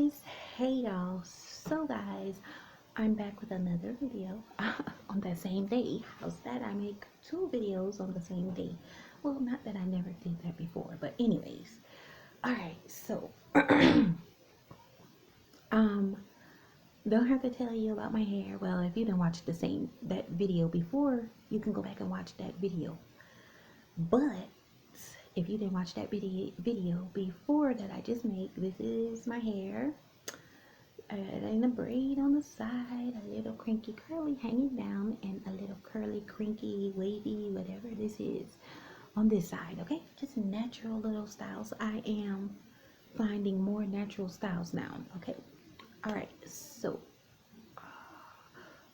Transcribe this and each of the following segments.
guys, hey y'all. So guys, I'm back with another video on that same day. How's that? I make two videos on the same day. Well, not that I never did that before, but anyways. Alright, so um don't have to tell you about my hair. Well, if you didn't watch that video before, you can go back and watch that video. But if you didn't watch that video before that I just made, this is my hair. And a braid on the side, a little crinky curly hanging down, and a little curly crinky wavy whatever this is on this side. Okay, just natural little styles. I am finding more natural styles now. Okay, all right, so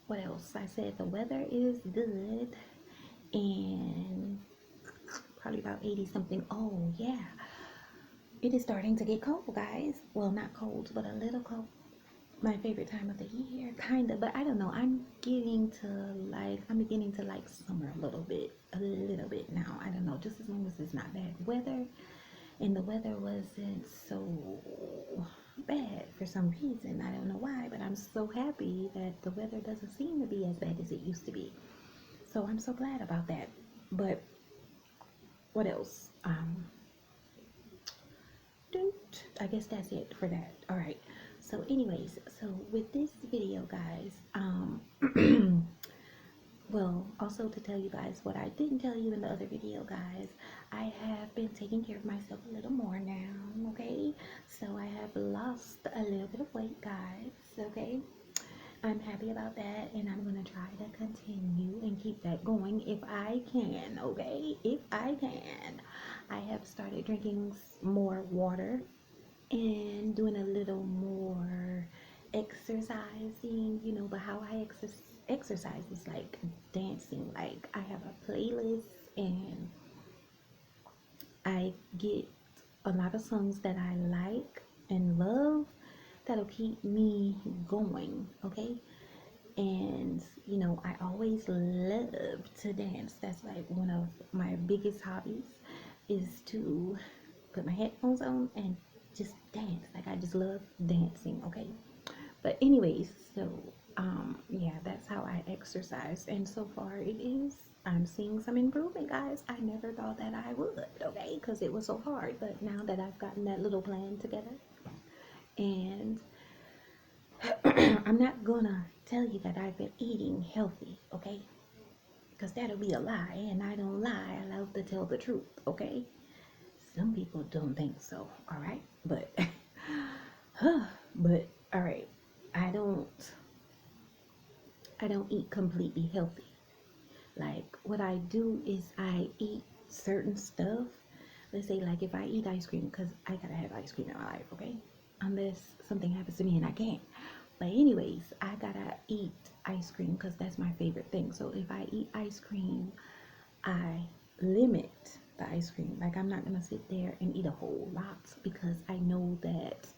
what else? I said the weather is good and probably about 80 something. Oh yeah, it is starting to get cold, guys. Well, not cold, but a little cold. My favorite time of the year, kind of, but I don't know. I'm beginning to like summer a little bit now. I don't know, just as long as it's not bad weather, and the weather wasn't so bad for some reason. I don't know why, but I'm so happy that the weather doesn't seem to be as bad as it used to be. So I'm so glad about that. But what else? I guess that's it for that. All right. So anyways, so with this video, guys, well, also to tell you guys what I didn't tell you in the other video, guys, I have been taking care of myself a little more now, okay? So I have lost a little bit of weight, guys, okay? I'm happy about that, and I'm going to try to continue and keep that going if I can, okay? If I can. I have started drinking more water and doing a little more exercising, but how I exercise is like dancing. Like I have a playlist and I get a lot of songs that I like and love that'll keep me going, okay? And I always love to dance. That's like one of my biggest hobbies, is to put my headphones on and just dance. Like I just love dancing, okay? But anyways, so yeah, that's how I exercise, and so far I'm seeing some improvement, guys. I never thought that I would, okay, because it was so hard, but now that I've gotten that little plan together, and I'm not gonna tell you that I've been eating healthy, okay, because that'll be a lie, and I don't lie. I love to tell the truth, okay? Some people don't think so, all right? But but all right, I don't eat completely healthy. Like what I do is I eat certain stuff. Let's say like if I eat ice cream, because I gotta have ice cream in my life, okay? Unless something happens to me and I can't. But anyways, I gotta eat ice cream because that's my favorite thing. So if I eat ice cream, I limit the ice cream. Like I'm not gonna sit there and eat a whole lot because I know that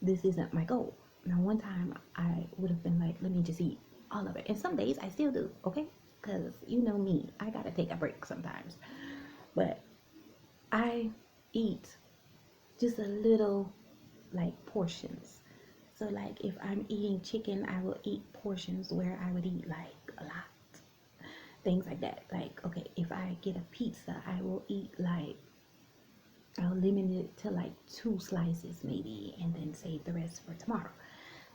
this isn't my goal. Now one time I would have been like, let me just eat all of it. And some days I still do, okay? Because you know me, I gotta take a break sometimes. But I eat just a little, like portions. So like if I'm eating chicken, I will eat portions where I would eat like a lot. Things like that. Like, okay, if I get a pizza, I will eat like, I'll limit it to like 2 slices maybe, and then save the rest for tomorrow.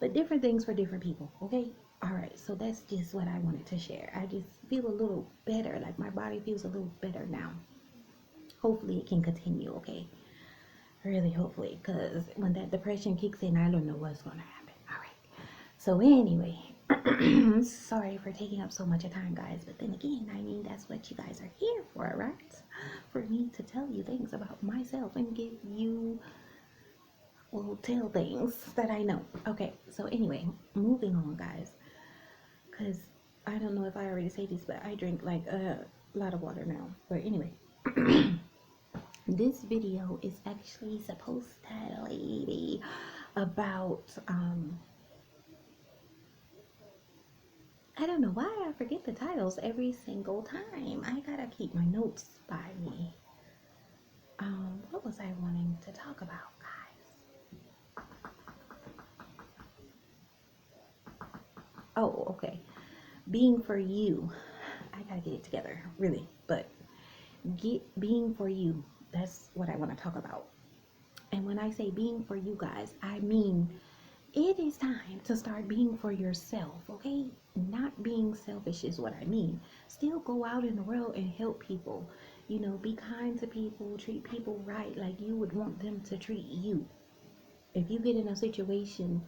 But different things for different people, okay? All right, so that's just what I wanted to share. I just feel a little better. Like my body feels a little better now. Hopefully it can continue, okay? Really, hopefully, because when that depression kicks in, I don't know what's going to happen. All right. So anyway, sorry for taking up so much of time, guys. But then again, I mean, that's what you guys are here for, right? For me to tell you things about myself and give you, well, tell things that I know. Okay, so anyway, moving on, guys. Because I don't know if I already say this, but I drink like a lot of water now. But anyway. This video is actually supposed to be about, I don't know why I forget the titles every single time. I gotta keep my notes by me. What was I wanting to talk about, guys? Oh, okay. Being for you. I gotta get it together, really. But being for you. That's what I want to talk about. And when I say being for you guys, I mean it is time to start being for yourself, okay? Not being selfish is what I mean. Still go out in the world and help people. You know, be kind to people, treat people right like you would want them to treat you. If you get in a situation,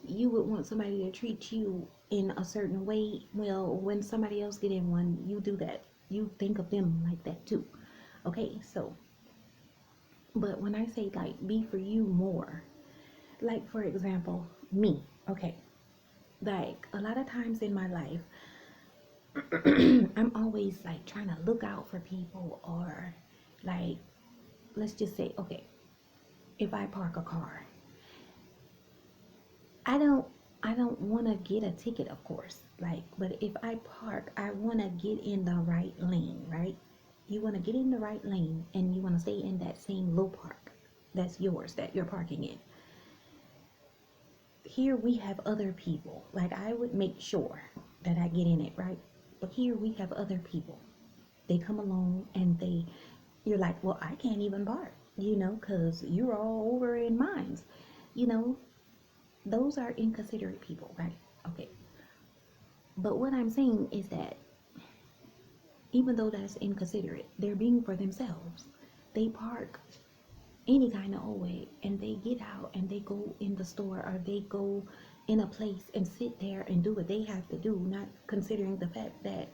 you would want somebody to treat you in a certain way. Well, when somebody else get in one, you do that. You think of them like that too. Okay, so, but when I say like be for you more, like for example, me, okay, like a lot of times in my life, I'm always like trying to look out for people, or like, let's just say, okay, if I park a car, I don't I don't want to get a ticket, of course. Like, but if I park, I want to get in the right lane, right? You want to get in the right lane and you want to stay in that same low park that's yours that you're parking in. Here we have other people. Like, I would make sure that I get in it, right? But here we have other people. They come along and you're like, well, I can't even park, because you're all over in mines. You know, those are inconsiderate people, right? Okay. But what I'm saying is that even though that's inconsiderate, they're being for themselves. They park any kind of old way and they get out and they go in the store, or they go in a place and sit there and do what they have to do, not considering the fact that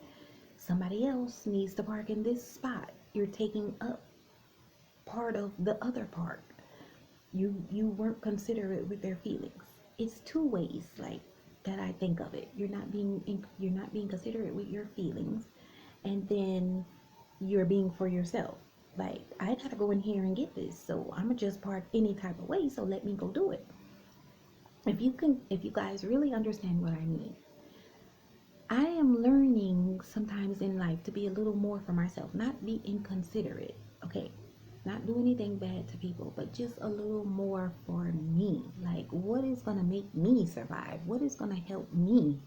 somebody else needs to park in this spot. You're taking up part of the other part. You weren't considerate with their feelings. It's two ways, like, that I think of it. You're not being considerate with your feelings, and then you're being for yourself. Like, I gotta go in here and get this, so I'ma just park any type of way, so let me go do it. If you guys really understand what I mean, I am learning sometimes in life to be a little more for myself, not be inconsiderate, okay? Not do anything bad to people, but just a little more for me. Like, what is gonna make me survive? What is gonna help me?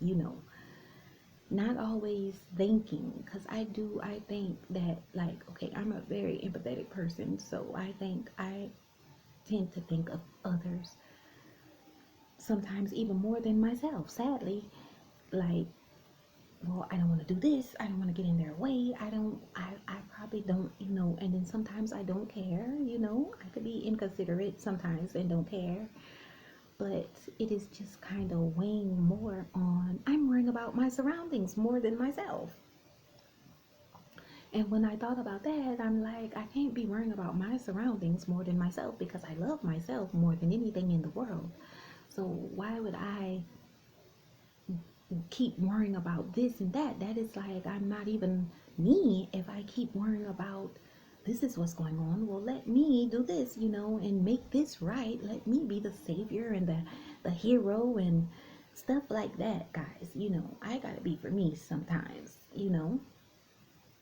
Not always thinking, because I think that, like, okay, I'm a very empathetic person, so I tend to think of others sometimes even more than myself, sadly. Like, well, I don't want to do this, I don't want to get in their way, I probably don't. And then sometimes I don't care. I could be inconsiderate sometimes and don't care, but it is just kind of weighing more on, I'm worrying about my surroundings more than myself. And when I thought about that, I'm like, I can't be worrying about my surroundings more than myself, because I love myself more than anything in the world. So why would I keep worrying about this and that? That is like, I'm not even me if I keep worrying about this is what's going on. Well, let me do this, and make this right. Let me be the savior and the hero and stuff like that, guys. I gotta be for me sometimes.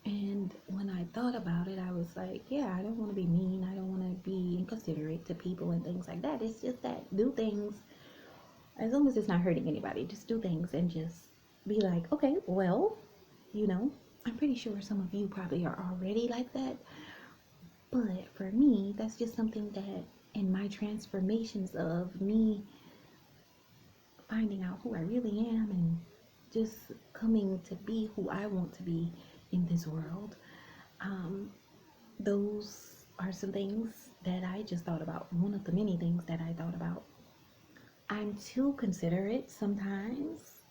And when I thought about it, I was like, yeah, I don't want to be mean. I don't want to be inconsiderate to people and things like that. It's just that do things as long as it's not hurting anybody. Just do things and just be like, okay, well, you know, I'm pretty sure some of you probably are already like that. But for me, that's just something that in my transformations of me finding out who I really am and just coming to be who I want to be in this world, um, those are some things that I just thought about. One of the many things that I thought about. I'm too considerate sometimes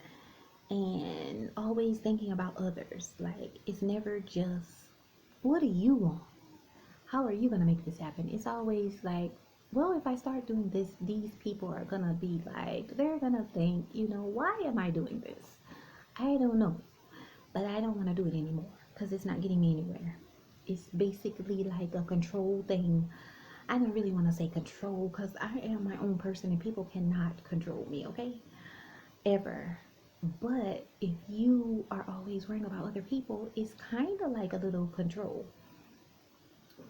and always thinking about others. Like, it's never just, what do you want? How are you going to make this happen? It's always like, well, if I start doing this, these people are going to be like, they're going to think, why am I doing this? I don't know. But I don't want to do it anymore because it's not getting me anywhere. It's basically like a control thing. I don't really want to say control because I am my own person and people cannot control me, okay? Ever. But if you are always worrying about other people, it's kind of like a little control,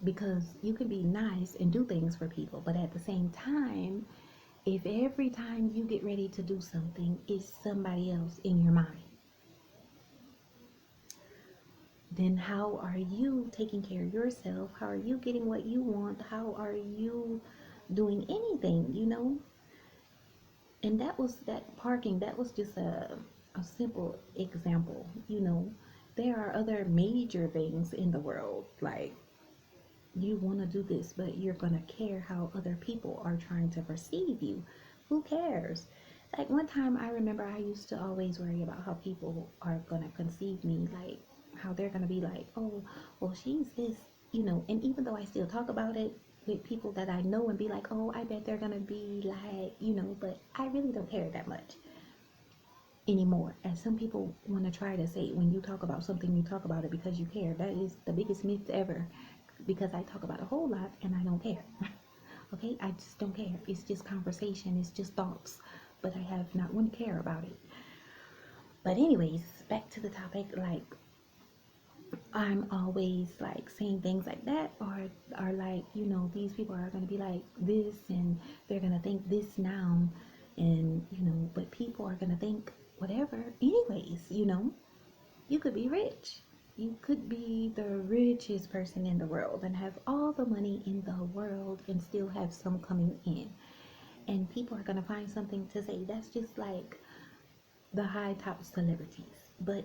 because you can be nice and do things for people, but at the same time, If every time you get ready to do something, it's somebody else in your mind, then how are you taking care of yourself? How are you getting what you want? How are you doing anything, And that parking, that was just a simple example, There are other major things in the world, like you want to do this, but you're going to care how other people are trying to perceive you. Who cares? Like one time I remember I used to always worry about how people are going to conceive me, like how they're going to be like, oh, well, she's this, and even though I still talk about it with people that I know and be like, oh, I bet they're going to be like, but I really don't care that much anymore. As some people want to try to say, when you talk about something, you talk about it because you care. That is the biggest myth ever, because I talk about a whole lot and I don't care. Okay, I just don't care. It's just conversation, it's just thoughts, but I have not one care about it. But anyways, back to the topic. Like, I'm always like saying things like that, or like, these people are going to be like this and they're going to think this now, and but people are going to think whatever anyways. You could be rich, you could be the richest person in the world and have all the money in the world and still have some coming in, and people are going to find something to say. That's just like the high top celebrities. But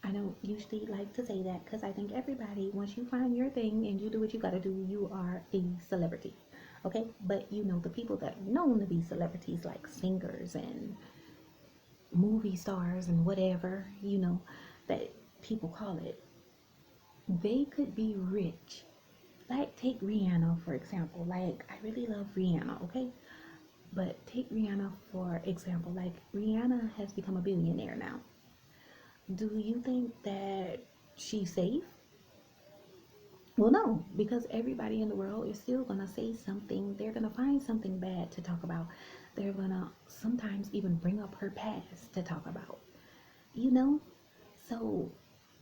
I don't usually like to say that, because I think everybody, once you find your thing and you do what you gotta do, you are a celebrity. Okay? But the people that are known to be celebrities, like singers and movie stars and whatever, that people call it, they could be rich. Like, take Rihanna, for example. Like, I really love Rihanna, okay? But take Rihanna, for example. Like, Rihanna has become a billionaire now. Do you think that she's safe? Well, no, because everybody in the world is still going to say something. They're going to find something bad to talk about. They're going to sometimes even bring up her past to talk about, you know? So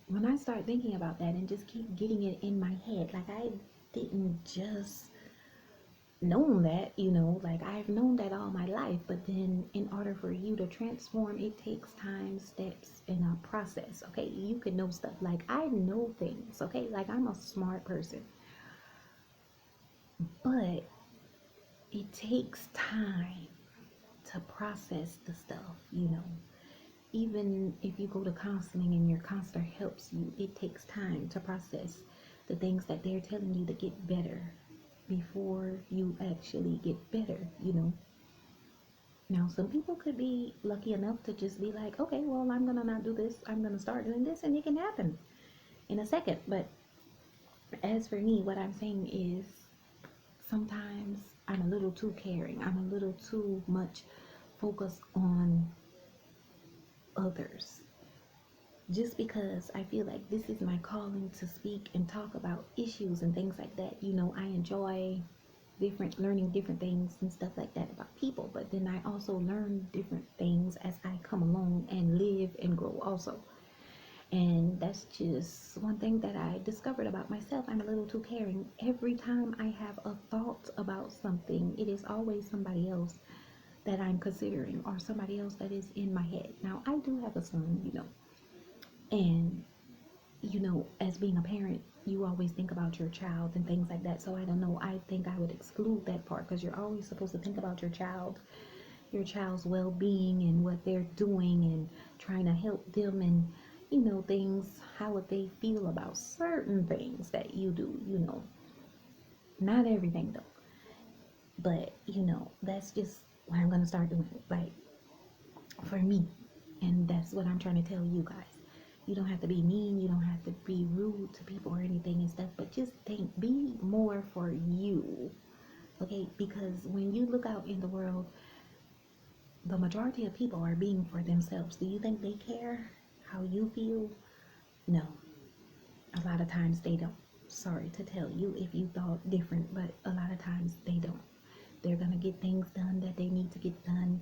when I start thinking about that and just keep getting it in my head, like I didn't just known that, like I've known that all my life, but then in order for you to transform, it takes time, steps, and a process. Okay, you could know stuff, like I know things, okay, like I'm a smart person, but it takes time to process the stuff, even if you go to counseling and your counselor helps you, it takes time to process the things that they're telling you to get better before you actually get better. Now, some people could be lucky enough to just be like, okay, well, I'm gonna not do this, I'm gonna start doing this, and it can happen in a second. But as for me, what I'm saying is sometimes I'm a little too caring, I'm a little too much focused on others, just because I feel like this is my calling to speak and talk about issues and things like that. I enjoy learning different things and stuff like that about people, but then I also learn different things as I come along and live and grow also. And that's just one thing that I discovered about myself. I'm a little too caring. Every time I have a thought about something, it is always somebody else that I'm considering, or somebody else that is in my head. Now, I do have a son, and as being a parent, you always think about your child and things like that. So I don't know, I think I would exclude that part, because you're always supposed to think about your child's well-being and what they're doing and trying to help them, and things, how would they feel about certain things that you do, not everything though, but that's just what I'm gonna start doing, like, for me. And that's what I'm trying to tell you guys. You don't have to be mean, you don't have to be rude to people or anything and stuff, but just be more for you, okay? Because when you look out in the world, the majority of people are being for themselves. Do you think they care how you feel? No. A lot of times they don't. Sorry to tell you if you thought different, but a lot of times they don't. They're gonna get things done that they need to get done.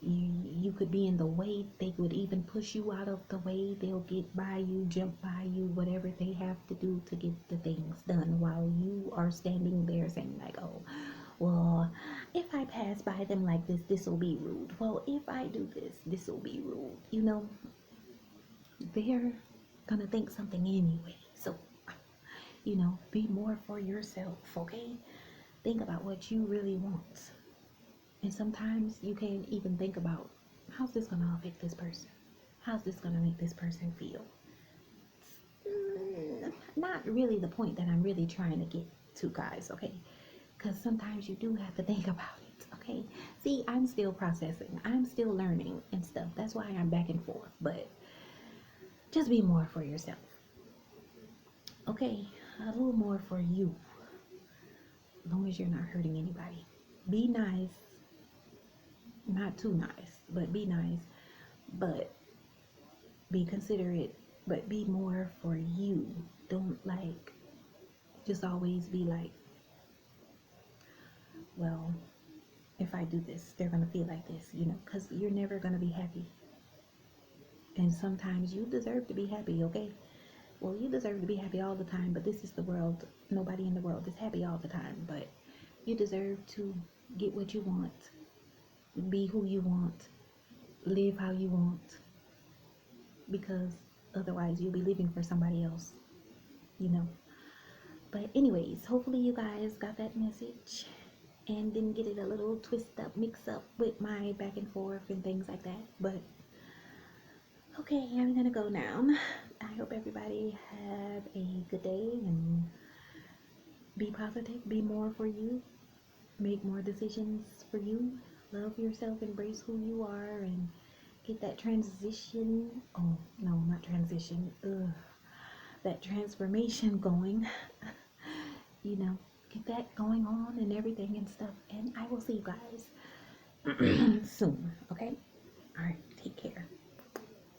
You could be in the way, they would even push you out of the way. They'll get by you, jump by you, whatever they have to do to get the things done, while you are standing there saying like, oh, Well, if I pass by them like this will be rude. Well, if I do this will be rude. You know, they're gonna think something anyway. So, you know, be more for yourself, okay? Think about what you really want. And sometimes you can't even think about how's this gonna affect this person? How's this gonna make this person feel? Not really the point that I'm really trying to get to, guys, okay? Because sometimes you do have to think about it, okay? See, I'm still processing, I'm still learning and stuff. That's why I'm back and forth. But just be more for yourself, okay? A little more for you, as long as you're not hurting anybody. Be nice, not too nice, but be nice, but be considerate, but be more for you. Don't like just always be like, well, if I do this, they're gonna feel like this, you know, because you're never gonna be happy. And sometimes you deserve to be happy, okay? Well, you deserve to be happy all the time, but this is the world. Nobody in the world is happy all the time, but you deserve to get what you want, be who you want, live how you want, because otherwise you'll be living for somebody else, you know. But anyways, hopefully you guys got that message and didn't get it a little twist up, mix up with my back and forth and things like that. But okay, I'm gonna go now. I hope everybody have a good day and be positive, be more for you, make more decisions for you, love yourself, embrace who you are, and get that transition. Oh no, not transition. Ugh, that transformation going. You know, get that going on and everything and stuff. And I will see you guys soon.